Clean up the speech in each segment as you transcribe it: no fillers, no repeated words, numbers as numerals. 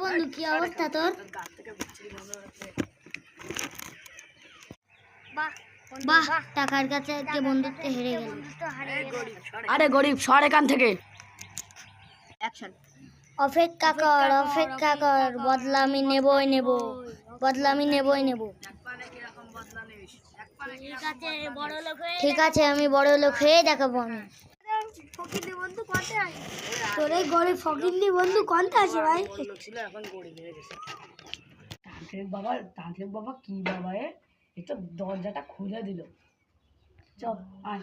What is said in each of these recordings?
বন্ধু কি অবস্থা তোর? বাহ, টাকার কাছে আজকে বন্ধুত্ব হেরে গেল। আরে গরিব, সর এখান থেকে। অপেক্ষা কর, বদলা আমি নেবই নেব। ঠিক আছে, আমি বড় লোক হয়ে দেখাবো। আমি তোর এই গরিব ফকিন্নি বন্ধু কোনটা আছে ভাই? তান্ত্রিক বাবা কি বাবা, এ তো দরজাটা খুলে দিল। চল আয়।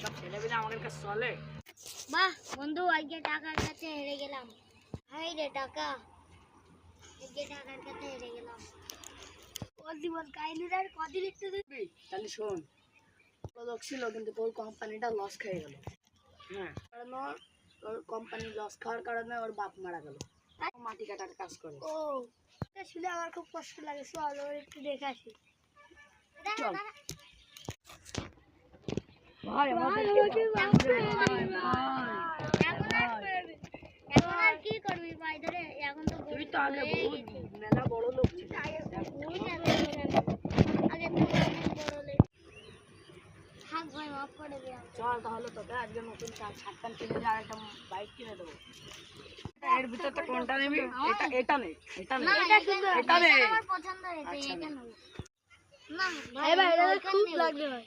সব ছেলেবেলে আমাদের কাছে চলে। বাহ বন্ধু, আজকে টাকার কাছে হেরে গেলাম। হাই রে টাকা, আজকে টাকার কাছে হেরে গেলাম। ওর জীবন কাহিনীর আর কদিন একটু দিবি? তাহলে শোন, লোক ছিল কিন্তু ওর কোম্পানিটা লস খেয়ে গেল। হ্যাঁ, কারণ ওর কোম্পানি লস খাওয়ার কারণে ওর বাপ মারা গেল। মাটি কাটার কাজ করে। ও, এটা শুনে আমার খুব কষ্ট লাগে। চল ওর একটু দেখে আসি। চল ভাই, এখন আর কি করবি ভাই? ধরে এখন তো তুই তো আগে বহুত মেলা বড় লোক ছিল। আগে তো অনেক বড় লোক। থাক ভাই, মাফ করে দে। চল তাহলে তোকে আজকে নতুন শার্ট প্যান্ট কিনে দিয়ে আর একটা বাইক কিনে দেবো। এর ভিতর তো কোনটা নিবি? এটা নে, এটা নে, এটা নে। আমার পছন্দ হয়েছে, এটা নেব। না ভাই, এটা খুব লাগবে ভাই।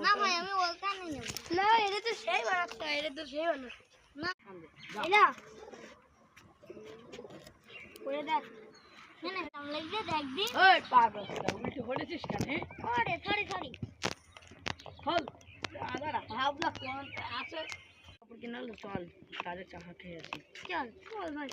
না ভাই, আমি ওলটা নেব না। এটা তো সেই বানাচ্ছে, এটা তো সেই বানাচ্ছে না। এটা করে দেখ, না কাম লাগবে, দেখবি। ওই পাগল, উল্টো হয়েছিস কেন? ওরে সরি। খোল আবার ভাবলা কোন আছে। চল কাজে চা খেয়ে আসি। চল ভাই।